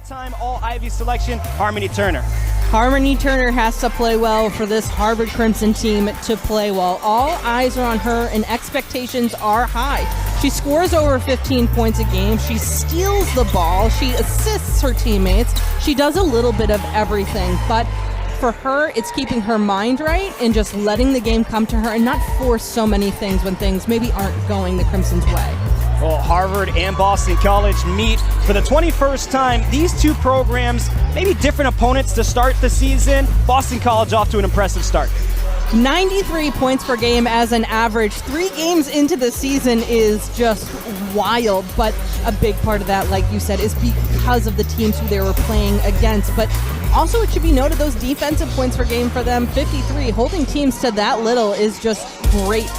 Two-time All-Ivy selection, Harmoni Turner. Harmoni Turner has to play well for this Harvard Crimson team to play well. All eyes are on her and expectations are high. She scores over 15 points a game. She steals the ball. She assists her teammates. She does a little bit of everything, but for her, it's keeping her mind right and just letting the game come to her and not force so many things when things maybe aren't going the Crimson's way. Well, Harvard and Boston College meet for the 21st time. These two programs, maybe different opponents to start the season. Boston College off to an impressive start. 93 points per game as an average. 3 games into the season is just wild, but a big part of that, like you said, is because of the teams who they were playing against. But also it should be noted, those defensive points per game for them, 53. Holding teams to that little is just great.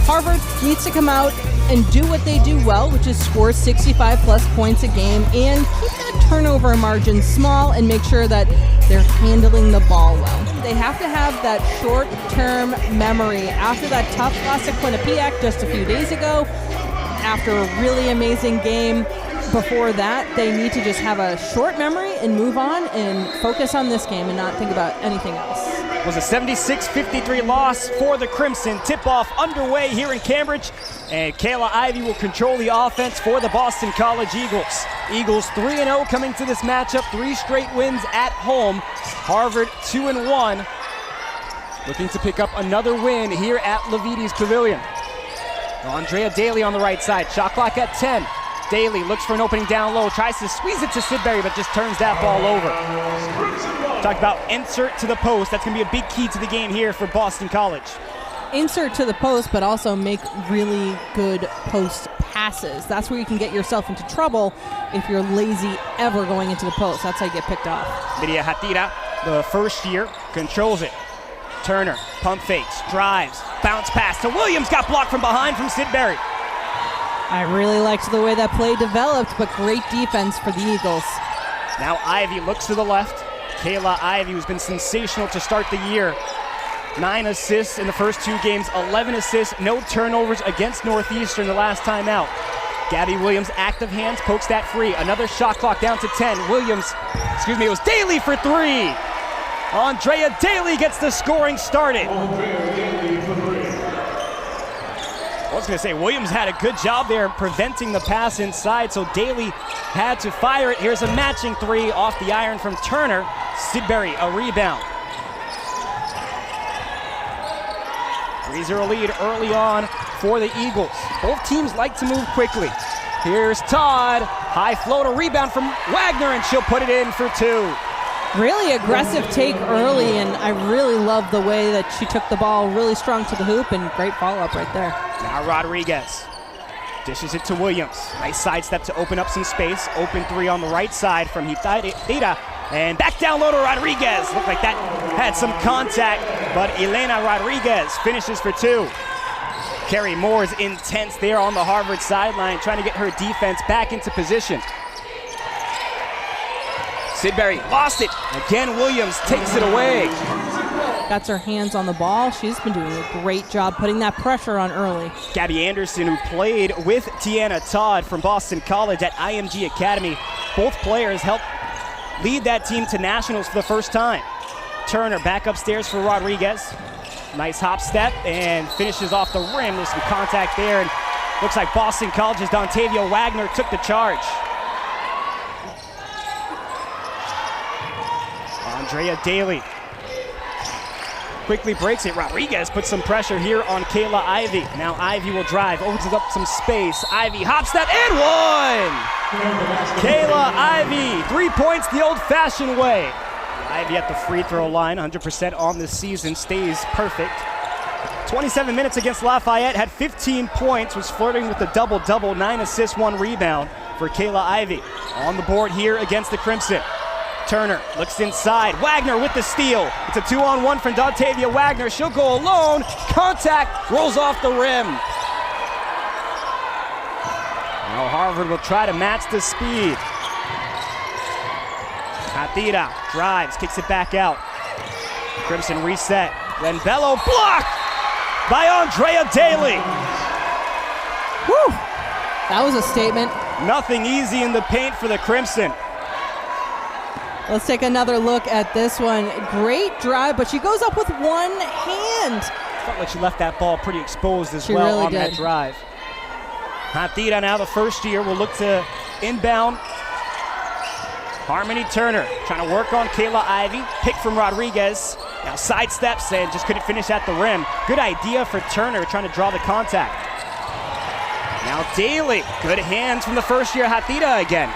Harvard needs to come out and do what they do well, which is score 65-plus points a game and keep that turnover margin small and make sure that they're handling the ball well. They have to have that short-term memory. After that tough loss to Quinnipiac just a few days ago, after a really amazing game before that, they need to just have a short memory and move on and focus on this game and not think about anything else. It was a 76-53 loss for the Crimson. Tip-off underway here in Cambridge, and Kayla Ivey will control the offense for the Boston College Eagles. Eagles 3-0 coming to this matchup, 3 straight wins at home. Harvard 2-1, looking to pick up another win here at Lavietes Pavilion. Andrea Daly on the right side, shot clock at 10. Daly looks for an opening down low, tries to squeeze it to Sidbury, but just turns that ball over. Talk about insert to the post. That's going to be a big key to the game here for Boston College. Insert to the post, but also make really good post passes. That's where you can get yourself into trouble if you're lazy ever going into the post. That's how you get picked off. Lydia Hatira, the first year, controls it. Turner, pump fakes, drives, bounce pass to Williams, got blocked from behind from Sidbury. I really liked the way that play developed, but great defense for the Eagles. Now Ivey looks to the left. Kayla Ivey, who's been sensational to start the year. 9 assists in the first 2 games, 11 assists, no turnovers against Northeastern the last time out. Gabby Williams, active hands, pokes that free. Another shot clock down to 10. It was Daly for 3. Andrea Daly gets the scoring started. I was going to say, Williams had a good job there preventing the pass inside, so Daly had to fire it. Here's a matching 3 off the iron from Turner. Sidbury, a rebound. 3-0 lead early on for the Eagles. Both teams like to move quickly. Here's Todd. High floater rebound from Wagner, and she'll put it in for 2. Really aggressive take early, and I really love the way that she took the ball really strong to the hoop, and great follow-up right there. Now Rodriguez dishes it to Williams. Nice sidestep to open up some space. Open 3 on the right side from Hitira. And back down low to Rodriguez. Looked like that had some contact, but Elena Rodriguez finishes for 2. Carrie Moore is intense there on the Harvard sideline, trying to get her defense back into position. Sidbury lost it. Again, Williams takes it away. Got her hands on the ball. She's been doing a great job putting that pressure on early. Gabby Anderson, who played with Tiana Todd from Boston College at IMG Academy. Both players helped lead that team to nationals for the first time. Turner back upstairs for Rodriguez. Nice hop step and finishes off the rim. There's some contact there, and looks like Boston College's Dontavia Wagner took the charge. Andrea Daly quickly breaks it. Rodriguez puts some pressure here on Kayla Ivey. Now Ivey will drive, opens up some space. Ivey hop step and 1! Kayla Ivey, 3 points the old-fashioned way. Ivey at the free throw line, 100% on this season, stays perfect. 27 minutes against Lafayette, had 15 points, was flirting with the double-double, 9 assists, 1 rebound for Kayla Ivey. On the board here against the Crimson. Turner looks inside. Wagner with the steal. It's a 2-on-1 from Dontavia Wagner. She'll go alone. Contact, rolls off the rim. Now Harvard will try to match the speed. Hatira drives, kicks it back out. Crimson reset. Renbello blocked by Andrea Daly. Whew. That was a statement. Nothing easy in the paint for the Crimson. Let's take another look at this one. Great drive, but she goes up with one hand. Felt like she left that ball pretty exposed as She well really on that did. drive. Hatida now the first year will look to inbound. Harmoni Turner trying to work on Kayla Ivey. Pick from Rodriguez. Now sidesteps and just couldn't finish at the rim. Good idea for Turner trying to draw the contact. Now Daly. Good hands from the first year Hatida again.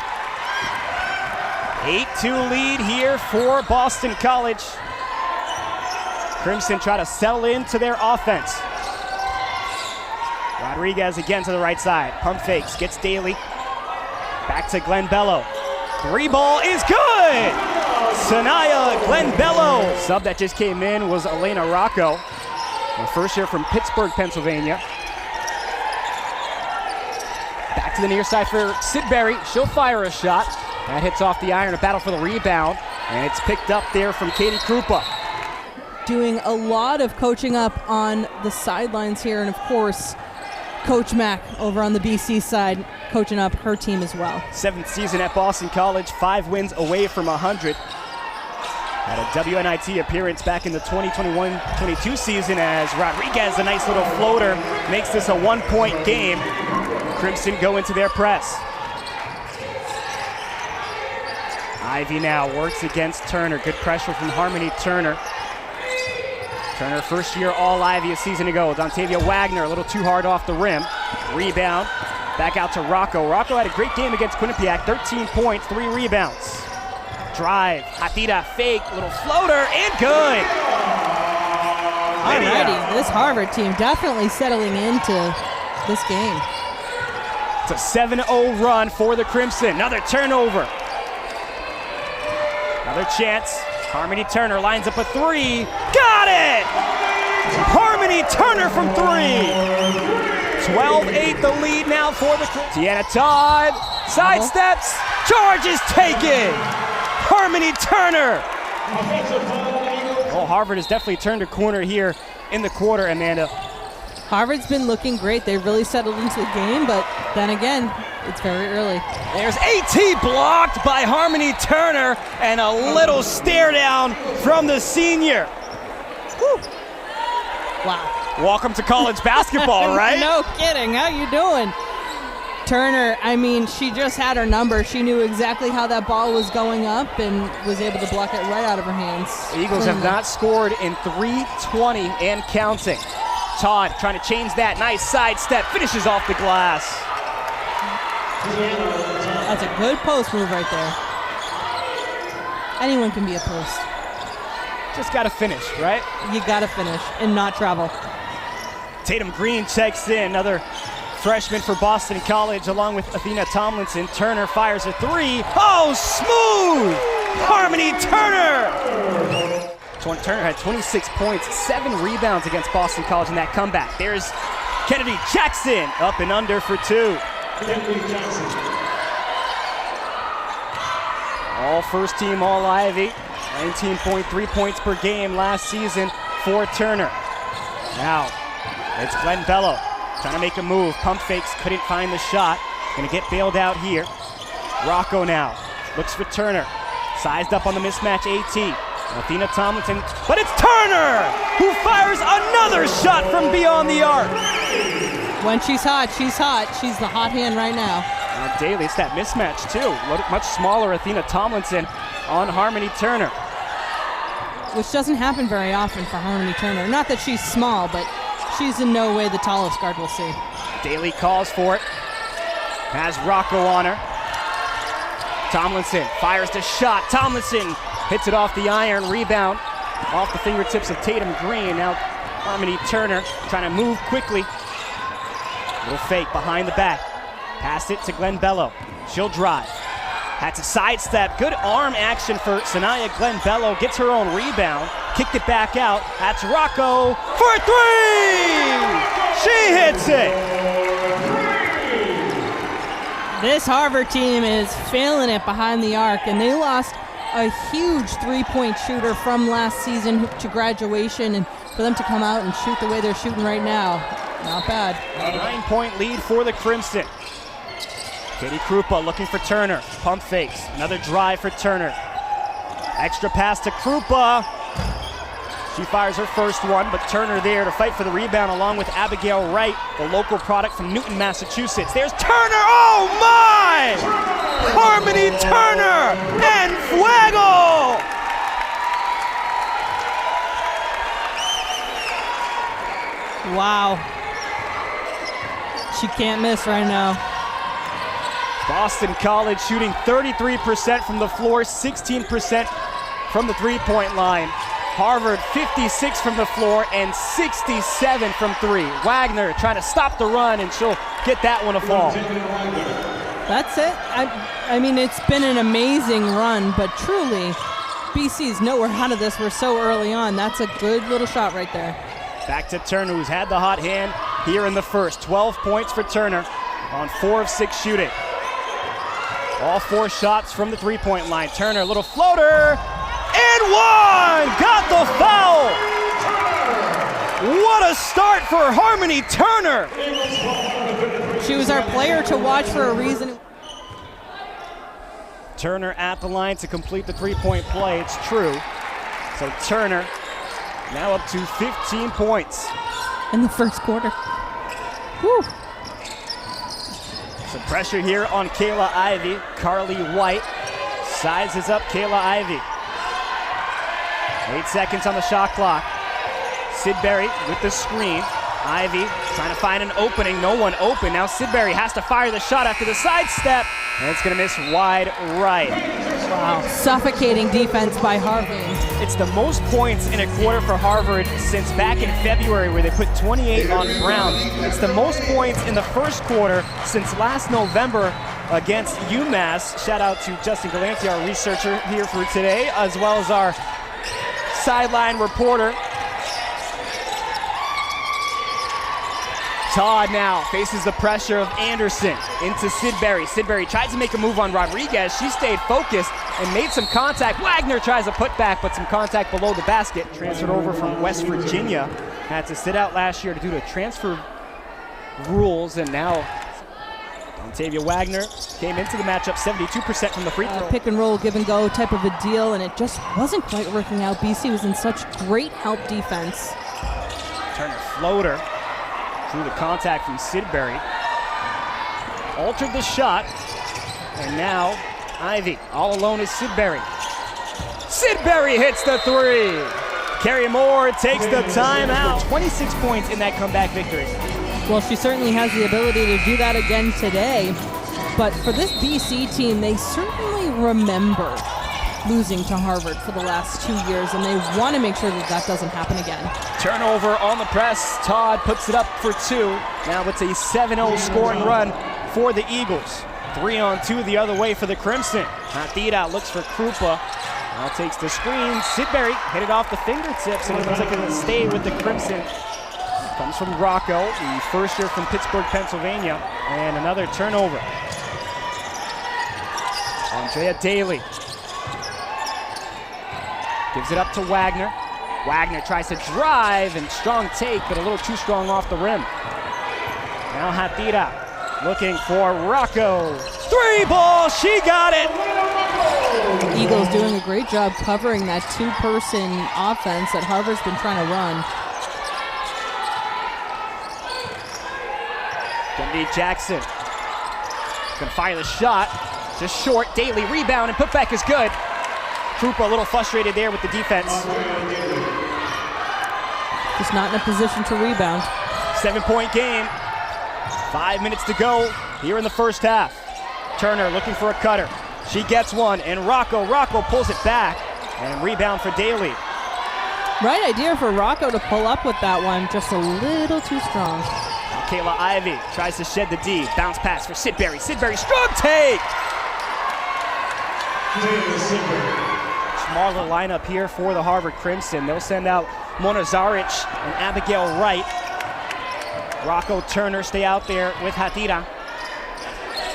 8-2 lead here for Boston College. Crimson try to settle into their offense. Rodriguez again to the right side. Pump fakes, gets Daly. Back to Glenn Bello. Three ball is good! Sanaya Glenn Bello. Sub that just came in was Elena Rocco. The first year from Pittsburgh, Pennsylvania. Back to the near side for Sidbury. She'll fire a shot. That hits off the iron, a battle for the rebound. And it's picked up there from Katie Krupa. Doing a lot of coaching up on the sidelines here, and of course, Coach Mack over on the BC side coaching up her team as well. 7th season at Boston College, 5 wins away from 100. Had a WNIT appearance back in the 2021-22 season as Rodriguez, a nice little floater, makes this a 1-point game. Crimson go into their press. Ivy now works against Turner. Good pressure from Harmoni Turner. Turner, first year All-Ivy a season ago. Dontavia Wagner, a little too hard off the rim. Rebound, back out to Rocco. Rocco had a great game against Quinnipiac, 13 points, 3 rebounds. Drive, Hatida fake, little floater, and good. Alrighty, this Harvard team definitely settling into this game. It's a 7-0 run for the Crimson. Another turnover. Another chance. Harmoni Turner lines up a three. Got it! Harmoni Turner from 3. 12-8 the lead now for the Tiana Todd. Sidesteps. Charge is taken. Harmoni Turner. Oh, Harvard has definitely turned a corner here in the quarter, Amanda. Harvard's been looking great. They really settled into the game, but then again, it's very early. There's AT blocked by Harmoni Turner and a little stare down from the senior. Whew. Wow. Welcome to college basketball, right? No kidding. How you doing? Turner, I mean, she just had her number. She knew exactly how that ball was going up and was able to block it right out of her hands. Eagles have not scored in 3:20 and counting. Todd trying to change that. Nice sidestep. Finishes off the glass. That's a good post move right there. Anyone can be a post. Just got to finish, right? You got to finish and not travel. Tatum Green checks in. Another freshman for Boston College along with Athena Tomlinson. Turner fires a three. Oh, smooth! Harmoni Turner! Turner had 26 points, 7 rebounds against Boston College in that comeback. There's Kennedy Jackson up and under for 2. All first team All-Ivy, 19.3 points per game last season for Turner. Now, it's Glenn Bello trying to make a move. Pump fakes, couldn't find the shot. Gonna get bailed out here. Rocco now looks for Turner. Sized up on the mismatch AT. Athena Tomlinson, but it's Turner who fires another shot from beyond the arc. When she's hot, she's hot. She's the hot hand right now. Daly, it's that mismatch too. Much smaller Athena Tomlinson on Harmoni Turner. Which doesn't happen very often for Harmoni Turner. Not that she's small, but she's in no way the tallest guard we'll see. Daly calls for it. Has Rocco on her. Tomlinson fires the shot. Tomlinson hits it off the iron. Rebound off the fingertips of Tatum Green. Now Harmoni Turner trying to move quickly. Little fake behind the back. Pass it to Glenn Bello. She'll drive. Had to sidestep. Good arm action for Sanaya Glenn Bello. Gets her own rebound. Kicked it back out. That's Rocco for a 3! She hits it! This Harvard team is failing it behind the arc, and they lost a huge three-point shooter from last season to graduation, and for them to come out and shoot the way they're shooting right now, not bad. A 9-point lead for the Crimson. Katie Krupa looking for Turner. Pump fakes. Another drive for Turner. Extra pass to Krupa. She fires her first one, but Turner there to fight for the rebound along with Abigail Wright, the local product from Newton, Massachusetts. There's Turner, oh my! Harmoni Turner and fuego! Wow. She can't miss right now. Boston College shooting 33% from the floor, 16% from the three-point line. Harvard 56 from the floor and 67 from three. Wagner trying to stop the run, and she'll get that one to fall. That's it. I mean, it's been an amazing run, but truly, BC's nowhere out of this. We're so early on. That's a good little shot right there. Back to Turner, who's had the hot hand here in the first. 12 points for Turner on 4 of 6 shooting. All 4 shots from the three-point line. Turner, little floater, and one! Got the foul! What a start for Harmoni Turner! She was our player to watch for a reason. Turner at the line to complete the three-point play, it's true. So Turner now up to 15 points. In the first quarter. Whew. Some pressure here on Kayla Ivey. Carly White sizes up Kayla Ivey. 8 seconds on the shot clock. Sidbury with the screen. Ivey trying to find an opening. No one open. Now Sidbury has to fire the shot after the sidestep. And it's going to miss wide right. Wow. Suffocating defense by Harvard. It's the most points in a quarter for Harvard since back in February, where they put 28 on Brown. It's the most points in the first quarter since last November against UMass. Shout out to Justin Galanti, our researcher here for today, as well as our sideline reporter. Todd now faces the pressure of Anderson into Sidbury. Sidbury tries to make a move on Rodriguez. She stayed focused and made some contact. Wagner tries a putback, but some contact below the basket. Transferred over from West Virginia. Had to sit out last year due to transfer rules, and now Dontavia Wagner came into the matchup 72% from the free throw. Pick and roll, give and go type of a deal, and it just wasn't quite working out. BC was in such great help defense. Turner floater. Through the contact from Sidbury. Altered the shot. And now Ivey all alone is Sidbury. Sidbury hits the three. Carrie Moore takes the timeout. 26 points in that comeback victory. Well, she certainly has the ability to do that again today. But for this BC team, they certainly remember losing to Harvard for the last 2 years, and they want to make sure that that doesn't happen again. Turnover on the press. Todd puts it up for 2. Now it's a 7-0 scoring run for the Eagles. 3-on-2 the other way for the Crimson. Hatira looks for Krupa. Now takes the screen. Sidbury hit it off the fingertips, and it looks like it'll stay with the Crimson. Comes from Rocco, the first year from Pittsburgh, Pennsylvania. And another turnover. Andrea Daly gives it up to Wagner. Wagner tries to drive, and strong take, but a little too strong off the rim. Now Hatira looking for Rocco. 3-ball, she got it! Eagles doing a great job covering that 2-person offense that Harvard's been trying to run. Kennedy Jackson can fire the shot. Just short. Daly rebound, and putback is good. Krupa a little frustrated there with the defense. Just not in a position to rebound. 7-point game. 5 minutes to go here in the first half. Turner looking for a cutter. She gets one, and Rocco pulls it back. And rebound for Daly. Right idea for Rocco to pull up with that one, just a little too strong. Kayla Ivey tries to shed the D. Bounce pass for Sidbury. Sidbury, strong take! Smaller lineup here for the Harvard Crimson. They'll send out Mona Zaric and Abigail Wright. Rocco Turner stay out there with Hatira.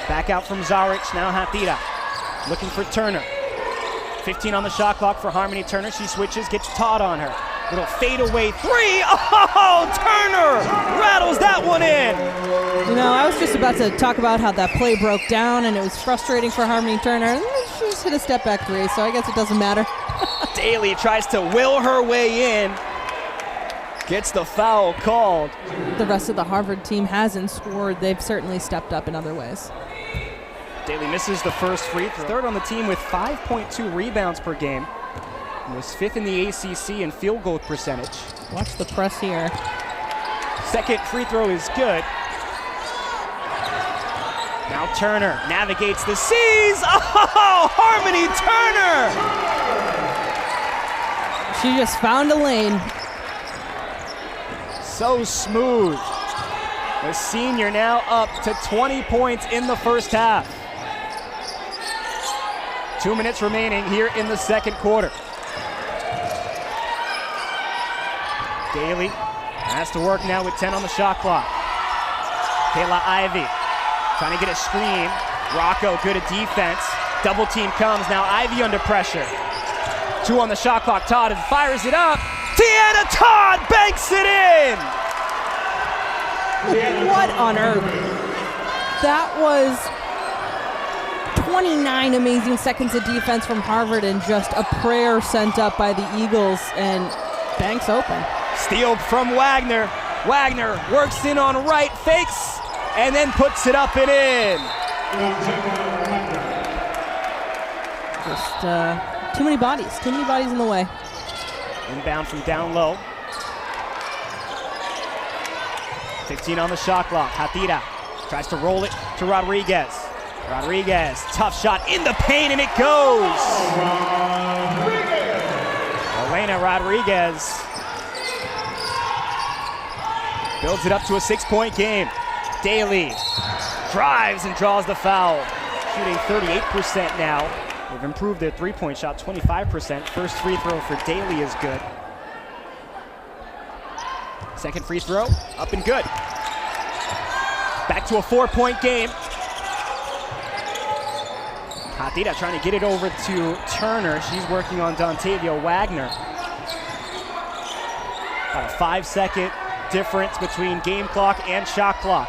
Back out from Zaric, now Hatira. Looking for Turner. 15 on the shot clock for Harmoni Turner. She switches, gets Todd on her. Little fadeaway 3. Oh, Turner rattles that one in. You know, I was just about to talk about how that play broke down and it was frustrating for Harmoni Turner. She's just hit a step back three, so I guess it doesn't matter. Daly tries to will her way in. Gets the foul called. The rest of the Harvard team hasn't scored. They've certainly stepped up in other ways. Daly misses the first free throw. Third on the team with 5.2 rebounds per game. He was 5th in the ACC in field goal percentage. Watch the press here. Second free throw is good. Now Turner navigates the seas. Oh, Harmoni Turner! She just found a lane. So smooth. The senior now up to 20 points in the first half. 2 minutes remaining here in the second quarter. Daly has to work now with 10 on the shot clock. Kayla Ivey trying to get a screen. Rocco good at defense. Double team comes. Now Ivey under pressure. 2 on the shot clock. Todd fires it up. Tiana Todd banks it in! What on earth? That was 29 amazing seconds of defense from Harvard and just a prayer sent up by the Eagles, and banks open. Steal from Wagner. Wagner works in on right, fakes, and then puts it up and in. Just too many bodies in the way. Inbound from down low. 15 on the shot clock. Hatira tries to roll it to Rodriguez. Rodriguez, tough shot in the paint, and it goes. Elena Rodriguez builds it up to a 6-point game. Daly drives and draws the foul. Shooting 38% now. They've improved their three-point shot 25%. First free throw for Daly is good. Second free throw, up and good. Back to a 4-point game. Hatira trying to get it over to Turner. She's working on Dontavia Wagner. About a 5-second difference between game clock and shot clock.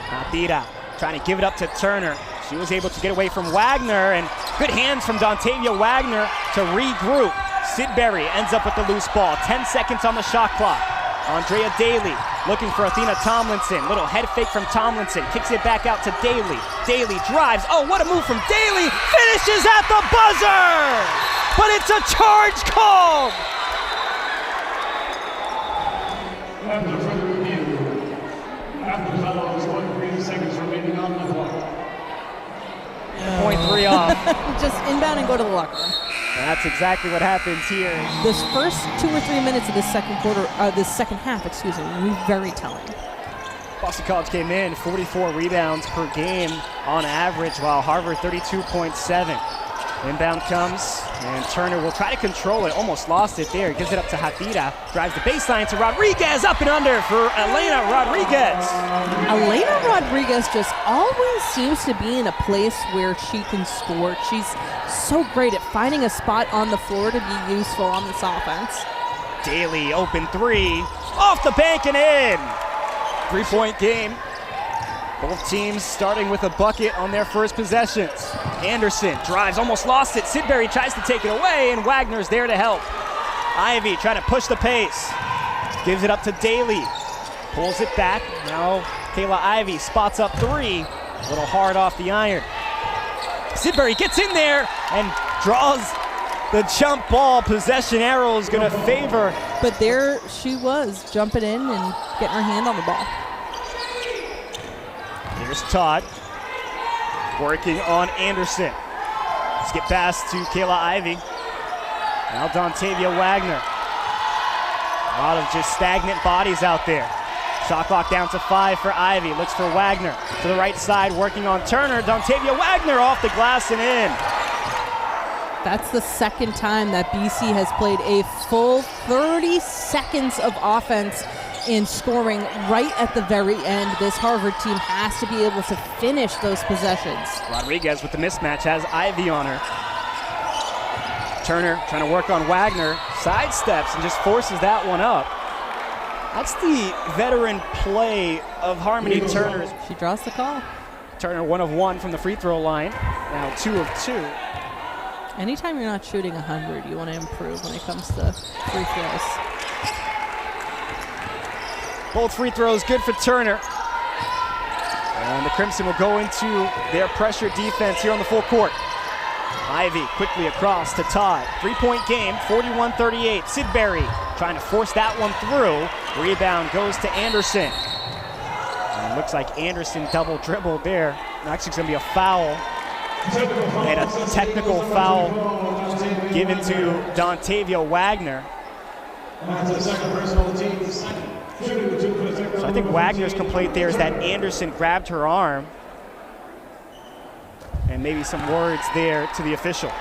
Hatira trying to give it up to Turner. She was able to get away from Wagner, and good hands from Dontavia Wagner to regroup. Sidbury ends up with the loose ball. 10 seconds on the shot clock. Andrea Daly looking for Athena Tomlinson. Little head fake from Tomlinson. Kicks it back out to Daly. Daly drives. Oh, what a move from Daly. Finishes at the buzzer! But it's a charge called! After further review, after the foul is 1 seconds remaining on the clock. 0.3 off. Just inbound and go to the locker room. And that's exactly what happens here. This first 2 or 3 minutes of this second half, will be very telling. Boston College came in 44 rebounds per game on average, while Harvard 32.7. Inbound comes, and Turner will try to control it. Almost lost it there. Gives it up to Hatira. Drives the baseline to Rodriguez. Up and under for Elena Rodriguez. Elena Rodriguez just always seems to be in a place where she can score. She's so great at finding a spot on the floor to be useful on this offense. Daly, open three. Off the bank and in. 3-point game. Both teams starting with a bucket on their first possessions. Anderson drives, almost lost it. Sidbury tries to take it away, and Wagner's there to help. Ivy trying to push the pace. Gives it up to Daly. Pulls it back. Now Kayla Ivey spots up three. A little hard off the iron. Sidbury gets in there and draws the jump ball. Possession arrow is going to favor. But there she was, jumping in and getting her hand on the ball. Here's Todd working on Anderson. Skip pass to Kayla Ivey. Now Dontavia Wagner. A lot of just stagnant bodies out there. Shot clock down to 5 for Ivey. Looks for Wagner to the right side, working on Turner. Dontavia Wagner off the glass and in. That's the second time that BC has played a full 30 seconds of offense in scoring right at the very end. This Harvard team has to be able to finish those possessions. Rodriguez with the mismatch has Ivey on her. Turner trying to work on Wagner, sidesteps and just forces that one up. That's the veteran play of Harmoni Turner. She draws the call. Turner 1 of 1 from the free throw line. Now 2 of 2. Anytime you're not shooting 100, you want to improve when it comes to free throws. Both free throws good for Turner. And the Crimson will go into their pressure defense here on the full court. Ivy quickly across to Todd. 3-point game, 41-38. Sidbury trying to force that one through. Rebound goes to Anderson. And it looks like Anderson double dribbled there. Actually, it's going to be a foul. And a technical foul given to Dontavia Wagner. So I think Wagner's complaint there is that Anderson grabbed her arm. And maybe some words there to the official.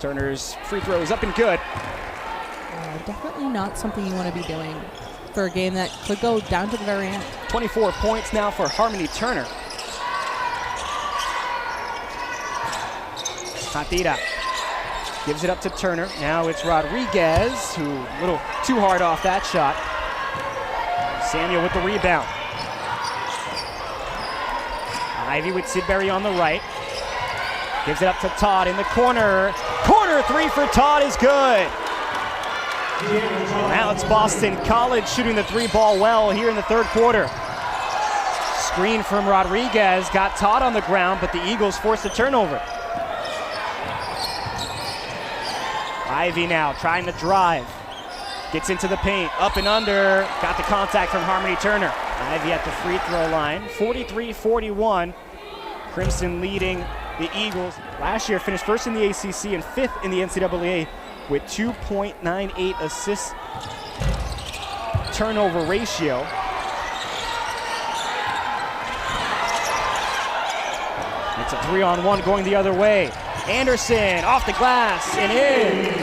Turner's free throw is up and good. Definitely not something you want to be doing for a game that could go down to the very end. 24 points now for Harmoni Turner. Hatira gives it up to Turner. Now it's Rodriguez, who a little too hard off that shot. Samuel with the rebound. Ivy with Sidbury on the right. Gives it up to Todd in the corner. Corner three for Todd is good. Now it's Boston College shooting the three ball well here in the third quarter. Screen from Rodriguez, got Todd on the ground, but the Eagles forced a turnover. Ivy now trying to drive. Gets into the paint, up and under. Got the contact from Harmoni Turner. Ivy at the free throw line, 43-41. Crimson leading the Eagles. Last year finished first in the ACC and fifth in the NCAA with 2.98 assist turnover ratio. It's a 3-on-1 going the other way. Anderson off the glass and in.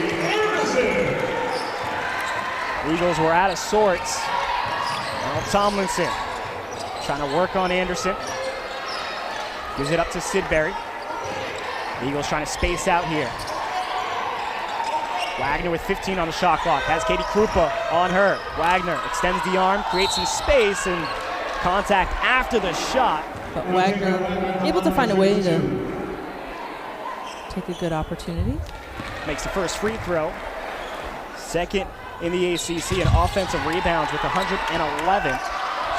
Eagles were out of sorts. Now Tomlinson trying to work on Anderson. Gives it up to Sidbury. Eagles trying to space out here. Wagner with 15 on the shot clock. Has Katie Krupa on her. Wagner extends the arm, creates some space, and contact after the shot. But Wagner able to find a way to take a good opportunity. Makes the first free throw. Second in the ACC in offensive rebounds with 111.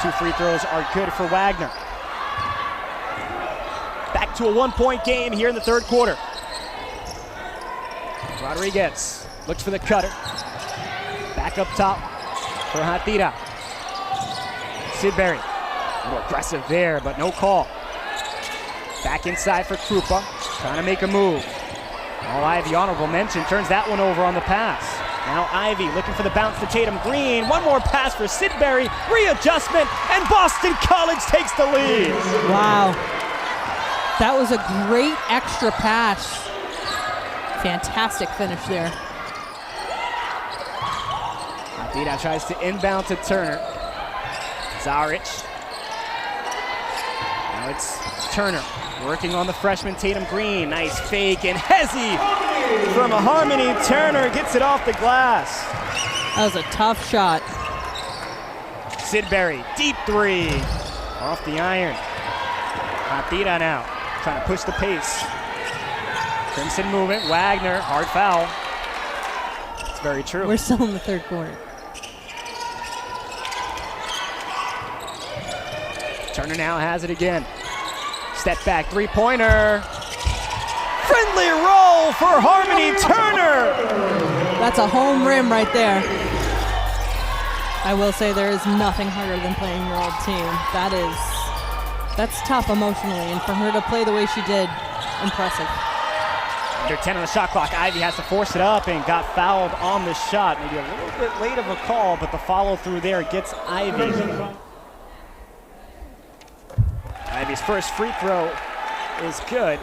2 free throws are good for Wagner. Back to a 1-point game here in the third quarter. Rodriguez looks for the cutter. Back up top for Hatira. Sidbury, a little aggressive there, but no call. Back inside for Krupa, trying to make a move. All Ivy, honorable mention, turns that one over on the pass. Now Ivy looking for the bounce to Tatum Green. One more pass for Sidbury, readjustment, and Boston College takes the lead. Wow. That was a great extra pass. Fantastic finish there. Hatira tries to inbound to Turner. Zaric. Now it's Turner working on the freshman Tatum Green. Nice fake, and Hezzy from Harmoni Turner gets it off the glass. That was a tough shot. Sidbury, deep three. Off the iron. Hatira now trying to push the pace. Crimson movement, Wagner, hard foul. It's very true. We're still in the third quarter. Turner now has it again. Step back, three-pointer. Friendly roll for Harmoni Turner. That's a home rim right there. I will say there is nothing harder than playing your old team. That's tough emotionally, and for her to play the way she did, impressive. Under 10 on the shot clock, Ivy has to force it up and got fouled on the shot. Maybe a little bit late of a call, but the follow-through there gets Ivy. Ivy's first free throw is good.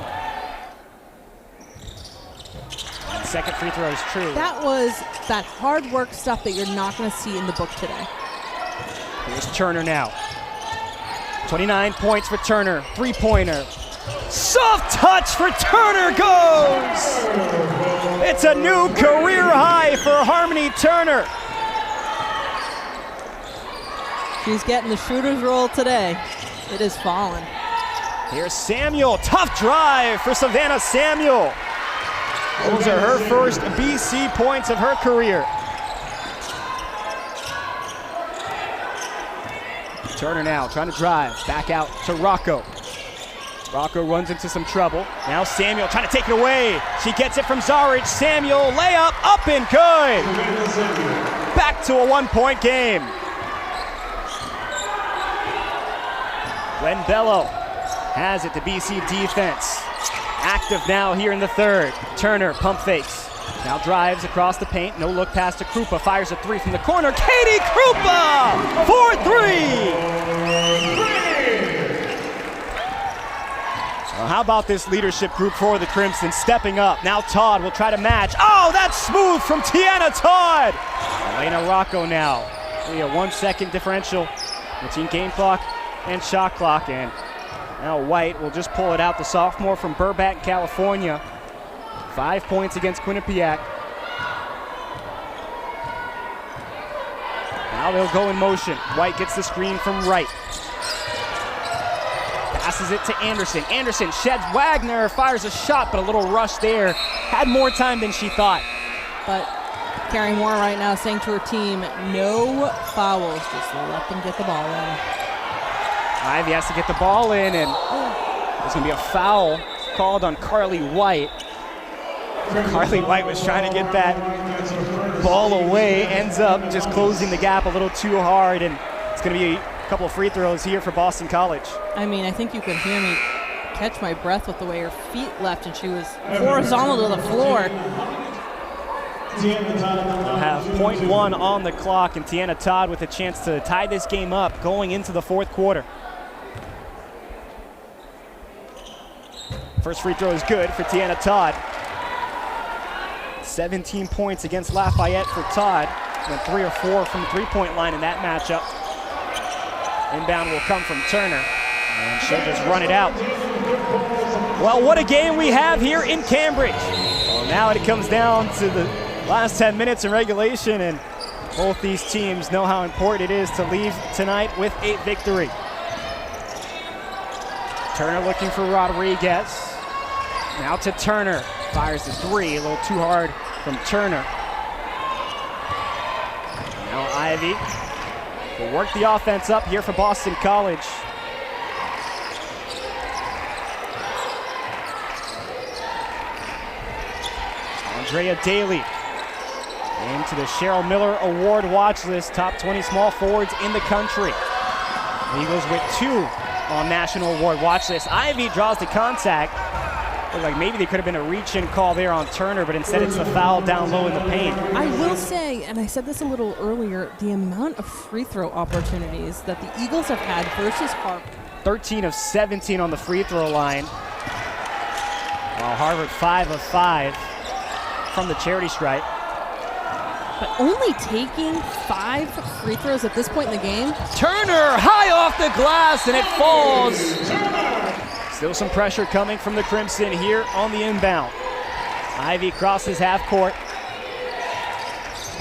And second free throw is true. That was that hard work stuff that you're not going to see in the book today. Here's Turner now. 29 points for Turner. Three-pointer. Soft touch for Turner goes! It's a new career high for Harmoni Turner. She's getting the shooter's roll today. It has fallen. Here's Samuel, tough drive for Savannah Samuel. Those are her first BC points of her career. Turner now trying to drive, back out to Rocco. Rocco runs into some trouble. Now Samuel trying to take it away. She gets it from Zaric. Samuel, layup, up and good. Back to a 1-point game. Glenn Bello has it to BC defense. Active now here in the third. Turner pump fakes. Now drives across the paint. No look pass to Krupa. Fires a three from the corner. Katie Krupa for three. Well, how about this leadership group for the Crimson stepping up? Now Todd will try to match. Oh, that's smooth from Tiana Todd. Elena Rocco now. Only a 1 second differential between game clock and shot clock. And now White will just pull it out, the sophomore from Burbank, California. 5 points against Quinnipiac. Now they'll go in motion. White gets the screen from Wright. Passes it to Anderson. Anderson sheds Wagner, fires a shot, but a little rush there. Had more time than she thought. But Carrie Moore right now saying to her team, no fouls, just let them get the ball in. Ivy has to get the ball in, and there's going to be a foul called on Carly White. Carly White was trying to get that ball away, ends up just closing the gap a little too hard, and it's going to be a couple of free throws here for Boston College. I mean, I think you could hear me catch my breath with the way her feet left, and she was horizontal to the floor. We'll have .1 on the clock, and Tiana Todd with a chance to tie this game up going into the fourth quarter. First free throw is good for Tiana Todd. 17 points against Lafayette for Todd. Went 3 or 4 from the three-point line in that matchup. Inbound will come from Turner, and she'll just run it out. Well, what a game we have here in Cambridge. Well, now it comes down to the last 10 minutes in regulation, and both these teams know how important it is to leave tonight with a victory. Turner looking for Rodriguez. Now to Turner. Fires the three, a little too hard from Turner. Now Ivy will work the offense up here for Boston College. Andrea Daly into the Cheryl Miller Award watch list, top 20 small forwards in the country. Eagles with 2 on National Award watch list. Ivy draws the contact. Looked like maybe there could have been a reach-in call there on Turner, but instead it's the foul down low in the paint. I will say, and I said this a little earlier, the amount of free throw opportunities that the Eagles have had versus Harvard. 13 of 17 on the free throw line, while Harvard 5 of 5 from the charity stripe. But only taking 5 free throws at this point in the game. Turner high off the glass, and it falls. Still some pressure coming from the Crimson here on the inbound. Ivy crosses half court.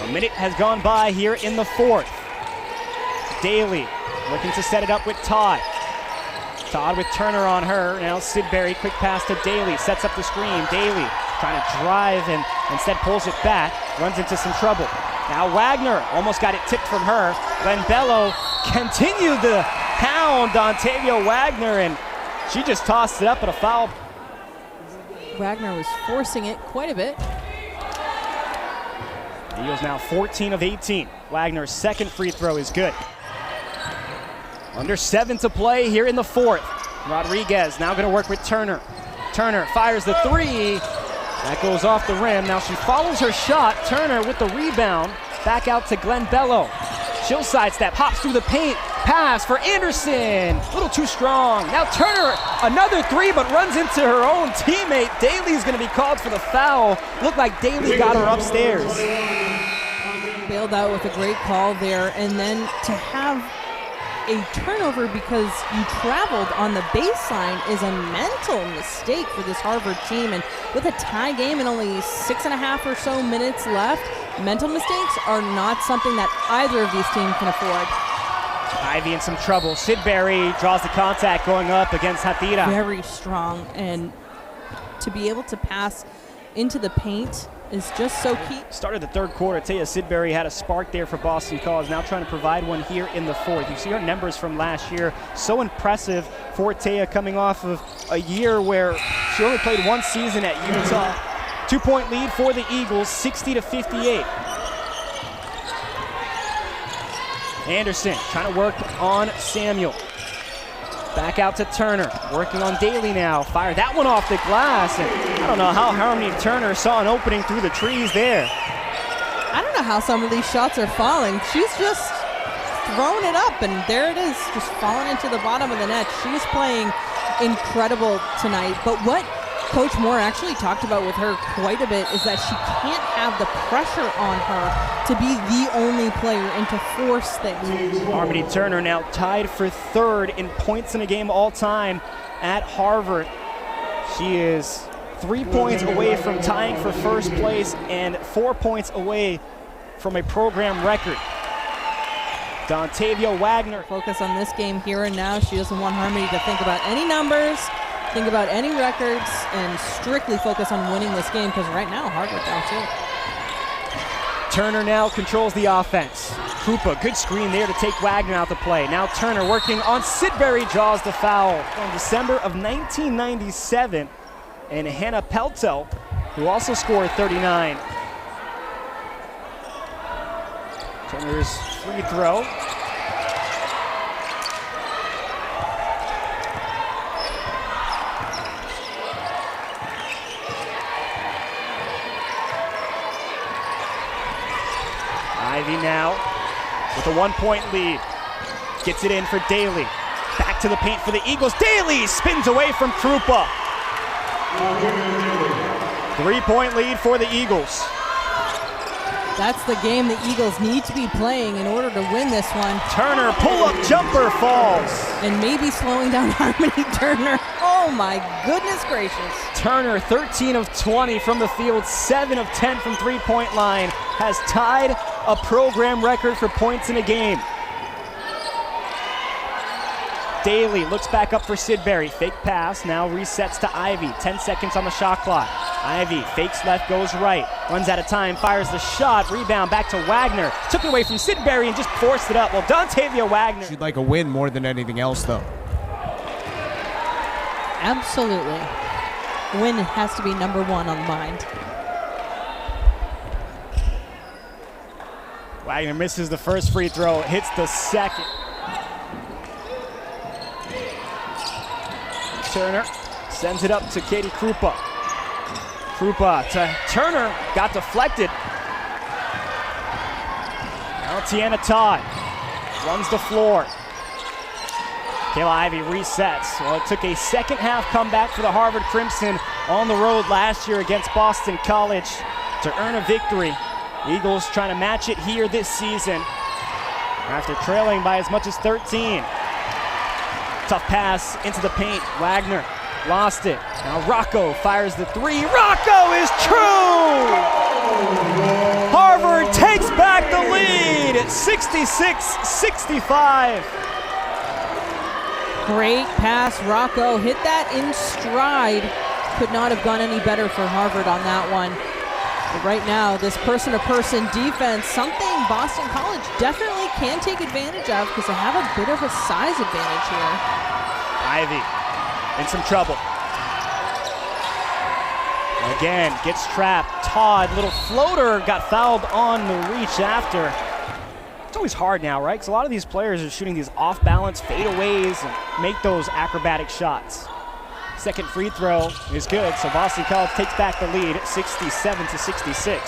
A minute has gone by here in the fourth. Daly looking to set it up with Todd. Todd with Turner on her. Now Sidbury, quick pass to Daly, sets up the screen. Daly trying to drive and instead pulls it back, runs into some trouble. Now Wagner almost got it tipped from her. Glenn Bello continued the pound on Tavia Wagner, and she just tossed it up, but a foul. Wagner was forcing it quite a bit. The Eagles now 14 of 18. Wagner's second free throw is good. Under 7 to play here in the fourth. Rodriguez now going to work with Turner. Turner fires the three. That goes off the rim. Now she follows her shot. Turner with the rebound. Back out to Glenn Bello. She'll sidestep, hops through the paint. Pass for Anderson. A little too strong. Now Turner, another three, but runs into her own teammate. Daly's going to be called for the foul. Looked like Daly got her upstairs. Bailed out with a great call there. And then to have a turnover because you traveled on the baseline is a mental mistake for this Harvard team. And with a tie game and only 6.5 or so minutes left, mental mistakes are not something that either of these teams can afford. Ivy in some trouble. Sidbury draws the contact going up against Hatira. Very strong, and to be able to pass into the paint is just so key. Started the third quarter. Taya Sidbury had a spark there for Boston College. Now trying to provide one here in the fourth. You see her numbers from last year. So impressive for Taya, coming off of a year where she only played one season at Utah. 2-point lead for the Eagles, 60-58. Anderson trying to work on Samuel. Back out to Turner, working on Daly now. Fire that one off the glass, and I don't know how Harmoni Turner saw an opening through the trees there. I don't know how some of these shots are falling. She's just thrown it up, and there it is, just falling into the bottom of the net. She's playing incredible tonight, but what Coach Moore actually talked about with her quite a bit is that she can't have the pressure on her to be the only player and to force things. Harmoni Turner now tied for third in points in a game all time at Harvard. She is 3 points away from tying for first place and 4 points away from a program record. Dontavia Wagner. Focus on this game here and now. She doesn't want Harmony to think about any numbers, think about any records, and strictly focus on winning this game, because right now Harvard down too. Turner now controls the offense. Krupa, good screen there to take Wagner out the play. Now Turner working on Sidbury, draws the foul from December of 1997. And Hana Peljto, who also scored 39. Turner's free throw. Ivy now with a 1-point lead. Gets it in for Daly. Back to the paint for the Eagles. Daly spins away from Krupa. 3-point lead for the Eagles. That's the game the Eagles need to be playing in order to win this one. Turner, pull-up jumper falls. And maybe slowing down Harmoni Turner. Oh my goodness gracious. Turner, 13 of 20 from the field, 7 of 10 from three-point line, has tied a program record for points in a game. Daly looks back up for Sidbury. Fake pass, now resets to Ivy. 10 seconds on the shot clock. Ivy fakes left, goes right. Runs out of time, fires the shot. Rebound back to Wagner. Took it away from Sidbury and just forced it up. Well, Dontavia Wagner. She'd like a win more than anything else, though. Absolutely. Win has to be number one on the mind. Wagner misses the first free throw, hits the second. Turner sends it up to Katie Krupa. Krupa to Turner, got deflected. Now Tiana Todd runs the floor. Kayla Ivy resets. Well, it took a second half comeback for the Harvard Crimson on the road last year against Boston College to earn a victory. Eagles trying to match it here this season after trailing by as much as 13. Tough pass into the paint. Wagner lost it. Now Rocco fires the three. Rocco is true! Harvard takes back the lead at 66-65. Great pass. Rocco hit that in stride. Could not have gone any better for Harvard on that one. But right now, this person-to-person defense, something Boston College definitely can take advantage of because they have a bit of a size advantage here. Ivy in some trouble. Again, gets trapped. Todd, little floater, got fouled on the reach after. It's always hard now, right? Because a lot of these players are shooting these off-balance fadeaways and make those acrobatic shots. Second free throw is good, so Boston College takes back the lead at 67-66.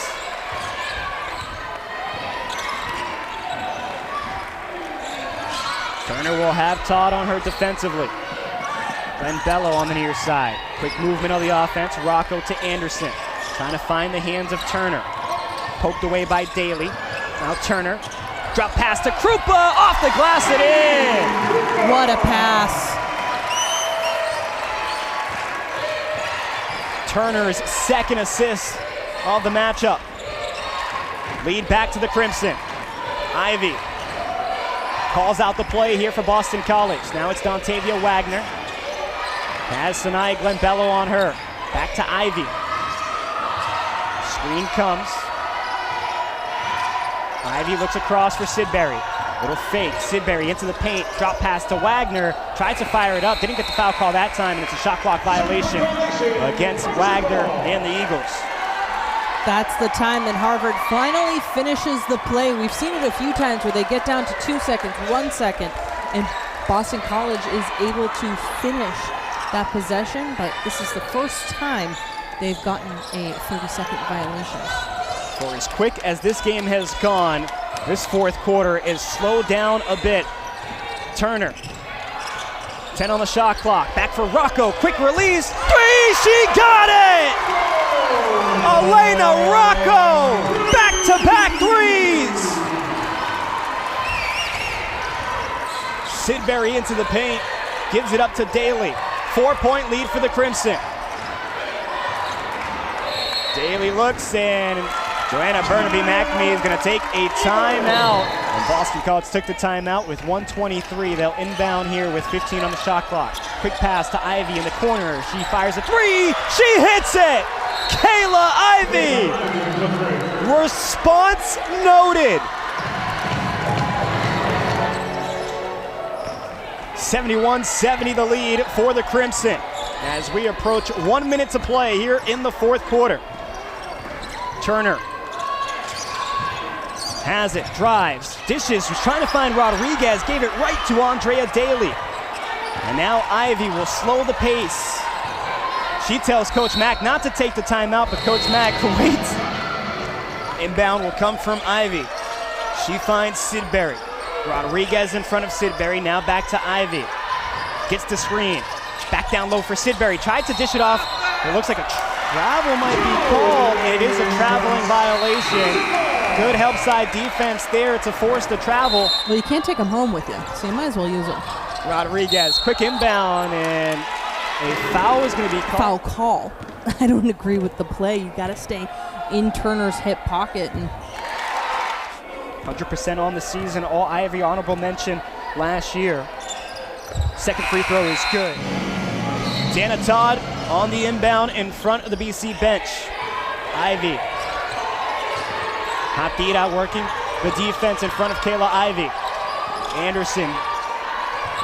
Turner will have Todd on her defensively. Glenn Bello on the near side. Quick movement of the offense. Rocco to Anderson. Trying to find the hands of Turner. Poked away by Daly. Now Turner Drop pass to Krupa, off the glass and in. What a pass. Turner's second assist of the matchup. Lead back to the Crimson. Ivy calls out the play here for Boston College. Now it's Dontavia Wagner. Has Sanaya Glenbello on her. Back to Ivy. Screen comes. Ivy looks across for Sidbury. Little fake. Sidbury into the paint. Drop pass to Wagner. Tried to fire it up. Didn't get the foul call that time, and it's a shot clock violation against Wagner and the Eagles. That's the time that Harvard finally finishes the play. We've seen it a few times where they get down to 2 seconds, 1 second, and Boston College is able to finish that possession, but this is the first time they've gotten a 30-second violation. For as quick as this game has gone, this fourth quarter is slowed down a bit. Turner, 10 on the shot clock. Back for Rocco, quick release. Three, she got it! Elena Rocco, back-to-back threes! Sidbury into the paint, gives it up to Daly. 4-point lead for the Crimson. Daly looks, and Joanna Burnaby-McNamee is going to take a timeout. And Boston College took the timeout with 1:23. They'll inbound here with 15 on the shot clock. Quick pass to Ivy in the corner. She fires a three. She hits it! Kayla Ivy! Response noted. 71-70 the lead for the Crimson as we approach 1 minute to play here in the fourth quarter. Turner has it, drives, dishes, was trying to find Rodriguez, gave it right to Andrea Daly. And now Ivy will slow the pace. She tells Coach Mack not to take the timeout, but Coach Mack waits. Inbound will come from Ivy. She finds Sidbury. Rodriguez in front of Sidbury, now back to Ivy. Gets the screen. Back down low for Sidbury. Tried to dish it off. It looks like a travel might be called. It is a traveling violation. Good help side defense there to force the travel. Well, you can't take them home with you, so you might as well use them. Rodriguez, quick inbound, and a foul is going to be called. Foul call. I don't agree with the play. You got to stay in Turner's hip pocket. And 100% on the season, all Ivy honorable mention last year. Second free throw is good. Dana Todd on the inbound in front of the BC bench. Ivy. Hatira working the defense in front of Kayla Ivy. Anderson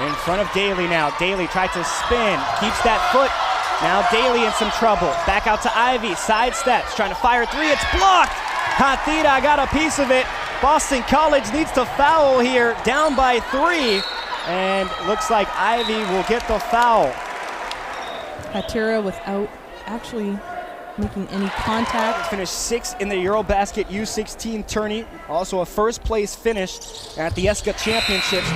in front of Daly now. Daly tried to spin, keeps that foot. Now Daly in some trouble. Back out to Ivy, sidesteps, trying to fire three, it's blocked! Hatira got a piece of it. Boston College needs to foul here, down by 3, and looks like Ivy will get the foul. Hatira without actually making any contact. Finished 6th in the Eurobasket U16 tourney, also a first place finish at the ESCA Championships.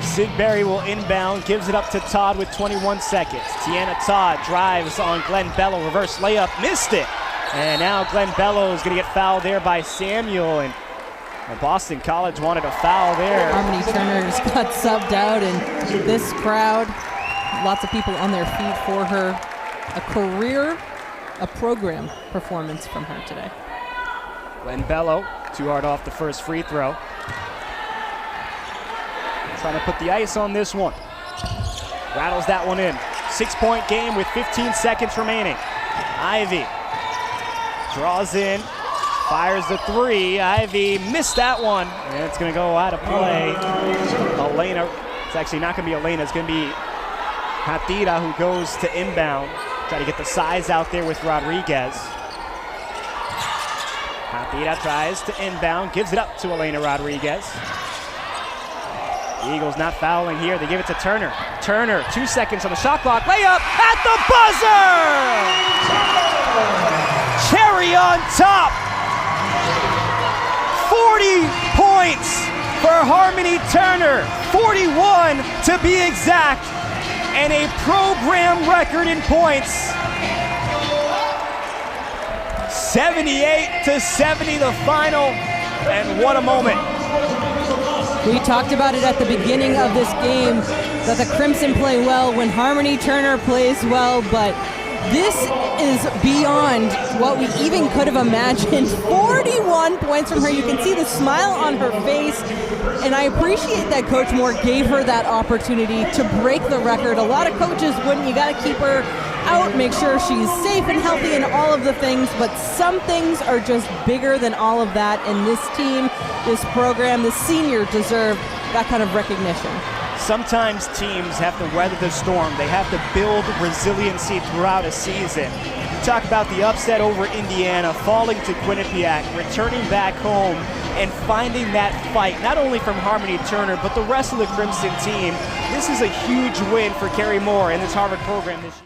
Sidbury will inbound, gives it up to Todd with 21 seconds. Tiana Todd drives on Glenn Bello, reverse layup, missed it. And now Glenn Bello is going to get fouled there by Samuel, and Boston College wanted a foul there. Harmoni Turner just got subbed out, and this crowd, lots of people on their feet for her. A program performance from her today. Glenn Bello, too hard off the first free throw. Trying to put the ice on this one. Rattles that one in. 6-point game with 15 seconds remaining. Ivy draws in, fires the three. Ivy missed that one, and it's going to go out of play. Elena, it's actually not going to be Elena, it's going to be Hatira who goes to inbound. Try to get the size out there with Rodriguez. Hatira tries to inbound, gives it up to Elena Rodriguez. The Eagles not fouling here, they give it to Turner. Turner, 2 seconds on the shot clock, layup at the buzzer! Cherry on top! 40 points for Harmoni Turner, 41 to be exact, and a program record in points. 78-70 the final. And what a moment. We talked about it at the beginning of this game, that the Crimson play well when Harmoni Turner plays well, but this is beyond what we even could have imagined. 41 points from her. You can see the smile on her face, and I appreciate that Coach Moore gave her that opportunity to break the record. A lot of coaches wouldn't. You got to keep her out, make sure she's safe and healthy and all of the things, but some things are just bigger than all of that, and this team, this program, this senior deserve that kind of recognition. Sometimes teams have to weather the storm. They have to build resiliency throughout a season. You talk about the upset over Indiana, falling to Quinnipiac, returning back home, and finding that fight, not only from Harmoni Turner, but the rest of the Crimson team. This is a huge win for Carrie Moore and this Harvard program this year.